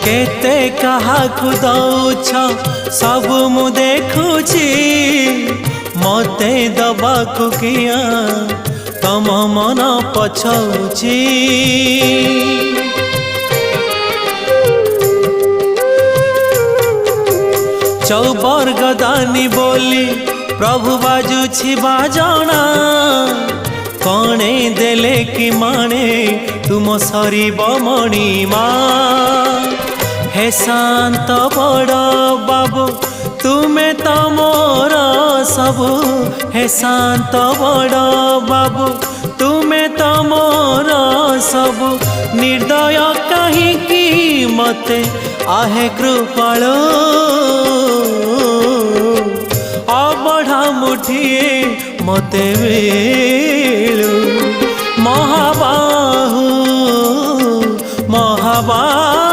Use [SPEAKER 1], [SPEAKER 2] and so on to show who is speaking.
[SPEAKER 1] केते काहाकु दौछ सब मु देखुची मते दबाकु किया तम मन पछौची चौबर गदानी बोली प्रभु बाजुछि बाजना कणे देले कि माने तुम सरीब मणिमा हे शांत बड़ बाबू तुमे तो मोर सबु हे शांत बड़ बाबू तुमे तो मोर सबु निर्दय कहीं मते आहे कृपाल अबढ़ा मुठिए मते मिलु महाबाहु महाबाहु